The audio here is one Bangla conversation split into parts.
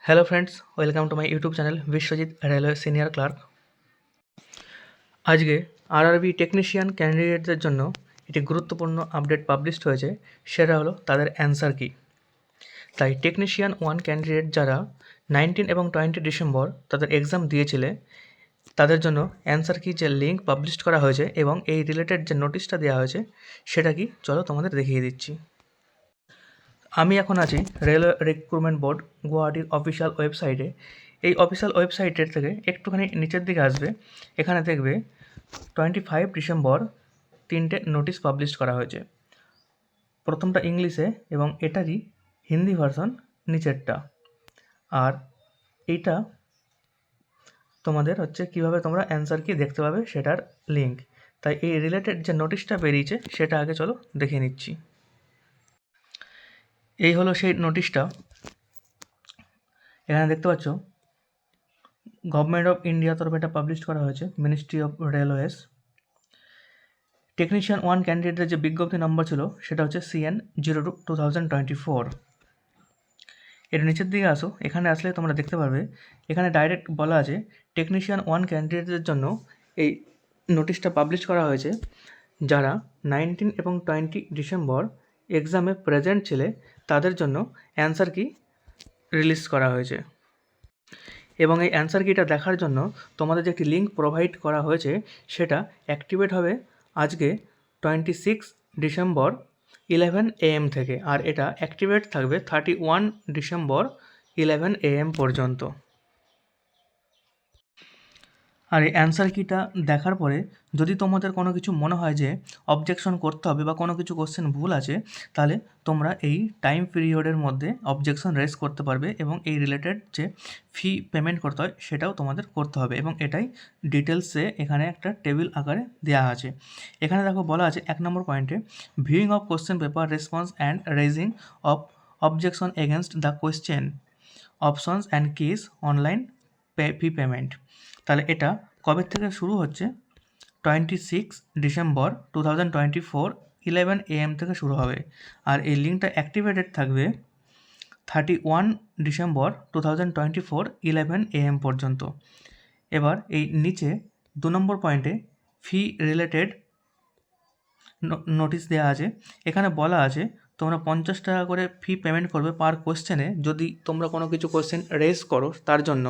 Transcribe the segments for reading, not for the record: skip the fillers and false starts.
Hello friends, welcome to my YouTube channel Biswajit railway senior clerk. আজকে আরআরবি টেকনিশিয়ান ক্যান্ডিডেটদের জন্য একটি গুরুত্বপূর্ণ আপডেট পাবলিশড হয়েছে, সেটা হলো তাদের অ্যান্সার কি। তাই টেকনিশিয়ান 1 ক্যান্ডিডেট যারা 19 এবং 20 ডিসেম্বর তাদের এক্সাম দিয়েছিলে, তাদের জন্য অ্যান্সার কি যে লিঙ্ক পাবলিশড করা হয়েছে এবং এই রিলেটেড যে নোটিশটা দেওয়া হয়েছে সেটা কি, চলো তোমাদের দেখিয়ে দিচ্ছি। আমি এখন আছি রেলওয়ে রিক্রুটমেন্ট বোর্ড গুয়াহাটির অফিসিয়াল ওয়েবসাইটে। এই অফিসিয়াল ওয়েবসাইটের থেকে একটুখানি নিচের দিকে আসবে, এখানে দেখবে 25 ডিসেম্বর 3টে নোটিশ পাবলিশ করা হয়েছে। প্রথমটা ইংলিশে এবং এটারই হিন্দি ভার্সন নিচেরটা। আর এইটা তোমাদের হচ্ছে কীভাবে তোমরা অ্যান্সার কি দেখতে পাবে সেটার লিঙ্ক। তাই এই রিলেটেড যে নোটিশটা বেরিয়েছে সেটা আগে চলো দেখে নিচ্ছি। এই হলো সেই নোটিশটা। এখানে দেখতে পাচ্ছ গভর্নমেন্ট অফ ইন্ডিয়া তরফে এটা পাবলিশ করা হয়েছে, মিনিস্ট্রি অফ রেলওয়েজ। টেকনিশিয়ান 1 ক্যান্ডিডেটের যে বিজ্ঞপ্তি নম্বর ছিল সেটা হচ্ছে CN02/2024। এর নিচের দিকে আসো, এখানে আসলে তোমরা দেখতে পারবে এখানে ডাইরেক্ট বলা আছে টেকনিশিয়ান 1 ক্যান্ডিডেটদের জন্য এই নোটিশটা পাবলিশ করা হয়েছে যারা 19 এবং 20 ডিসেম্বর এক্সামে প্রেজেন্ট ছিলে, তাদের জন্য অ্যান্সার কি রিলিজ করা হয়েছে। এবং এই অ্যান্সার কিটা দেখার জন্য তোমাদের যে একটি লিঙ্ক প্রোভাইড করা হয়েছে সেটা অ্যাক্টিভেট হবে আজকে 26 ডিসেম্বর 11 AM থেকে, আর এটা অ্যাক্টিভেট থাকবে 31 ডিসেম্বর 11 AM পর্যন্ত। আর এই অ্যান্সার কিটা দেখার পরে যদি তোমাদের কোনো কিছু মনে হয় যে অবজেকশন করতে হবে বা কোনো কিছু কোশ্চেন ভুল আছে, তাহলে তোমরা এই টাইম পিরিয়ডের মধ্যে অবজেকশন রেজ করতে পারবে এবং এই রিলেটেড যে ফি পেমেন্ট করতে হয় সেটাও তোমাদের করতে হবে। এবং এটাই ডিটেলসে এখানে একটা টেবিল আকারে দেওয়া আছে। এখানে দেখো বলা আছে 1 নম্বর পয়েন্টে viewing of question paper response and raising of objection against the question options and kiss online fee payment. তাহলে এটা কবে থেকে শুরু হচ্ছে? 26 ডিসেম্বর 2024 11 AM থেকে শুরু হবে। আর এই লিঙ্কটা অ্যাক্টিভেটেড থাকবে 31 ডিসেম্বর 2024 11 AM পর্যন্ত। এবার এই নিচে 2 নম্বর পয়েন্টে ফি রিলেটেড নোটিশ দেওয়া আছে। এখানে বলা আছে তোমরা 50 টাকা করে ফি পেমেন্ট করবে পার কোশ্চেনে যদি তোমরা কোনো কিছু কোশ্চেন রেজ করো তার জন্য,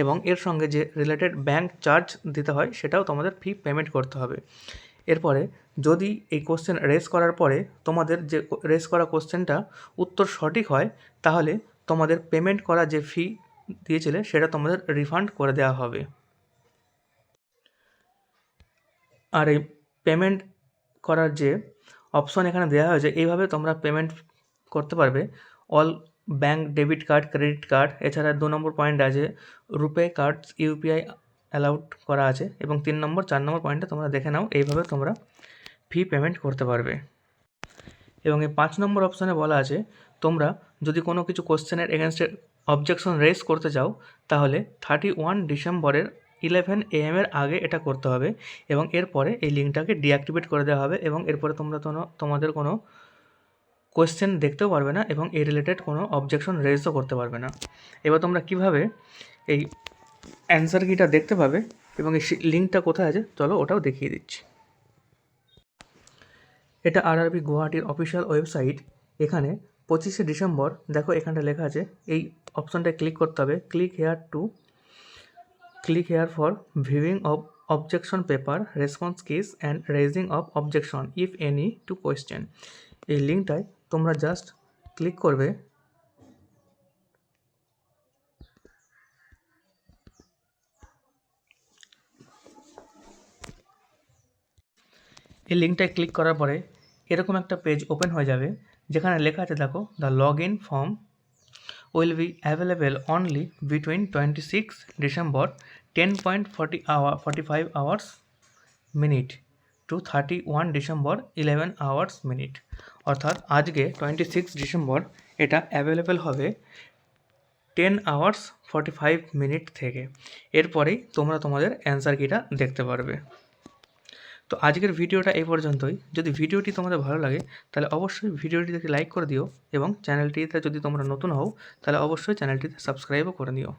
এবং এর সঙ্গে যে রিলেটেড ব্যাঙ্ক চার্জ দিতে হয় সেটাও তোমাদের ফি পেমেন্ট করতে হবে। এরপরে যদি এই কোশ্চেন রেজ করার পরে তোমাদের যে রেজ করা কোশ্চেনটা উত্তর সঠিক হয়, তাহলে তোমাদের পেমেন্ট করা যে ফি দিয়েছিলে সেটা তোমাদের রিফান্ড করে দেওয়া হবে। আর এই পেমেন্ট করার যে অপশন এখানে দেওয়া হয়েছে, এইভাবে তোমরা পেমেন্ট করতে পারবে all bank debit card, credit card. এছাড়া 2 নম্বর পয়েন্ট আছে রুপে কার্ডস ইউপিআই অ্যালাউড করা আছে। এবং 3 নম্বর 4 নম্বর পয়েন্টে তোমরা দেখে নাও, এইভাবে তোমরা ফি পেমেন্ট করতে পারবে। এবং এই 5 নম্বর অপশানে বলা আছে তোমরা যদি কোনো কিছু কোশ্চেনের এগেনস্টে অবজেকশন রেজ করতে চাও, তাহলে 31 ডিসেম্বরের 11 AM এর আগে এটা করতে হবে এবং এরপরে এই লিঙ্কটাকে ডিঅ্যাক্টিভেট করে দেওয়া হবে এবং এরপরে তোমরা তোমাদের কোনো কোয়েশ্চেন দেখতেও পারবে না এবং এই রিলেটেড কোনো অবজেকশন রেজও করতে পারবে না। এবার তোমরা কিভাবে এই অ্যান্সার কিটা দেখতে পাবে এবং এই লিঙ্কটা কোথায় আছে চলো ওটাও দেখিয়ে দিচ্ছি। এটা আরআরবি গুয়াহাটির অফিসিয়াল ওয়েবসাইট। এখানে 25 ডিসেম্বর দেখো এখানটা লেখা আছে, এই অপশানটায় ক্লিক করতে হবে, click here for viewing of objection paper response case and raising of objection if any to question. এই লিঙ্কটায় তোমরা জাস্ট ক্লিক করবে। এই লিঙ্কটায় ক্লিক করার পরে এরকম একটা পেজ ওপেন হয়ে যাবে যেখানে লেখা আছে দেখো the log in form will be available only between 26 December 10:45 hours minute to 31 December 11 hours minute। অর্থাৎ আজকে 26 ডিসেম্বর এটা অ্যাভেলেবেল হবে 10 hours 45 minute থেকে। এরপরেই তোমরা তোমাদের অ্যান্সার কিটা দেখতে পারবে। তো আজকের ভিডিওটা এই পর্যন্তই। যদি ভিডিওটি তোমাদের ভালো লাগে তাহলে অবশ্যই ভিডিওটিতে লাইক করে দিও এবং চ্যানেলটিতে যদি তোমরা নতুন হও তাহলে অবশ্যই চ্যানেলটিতে সাবস্ক্রাইবও করে নিও।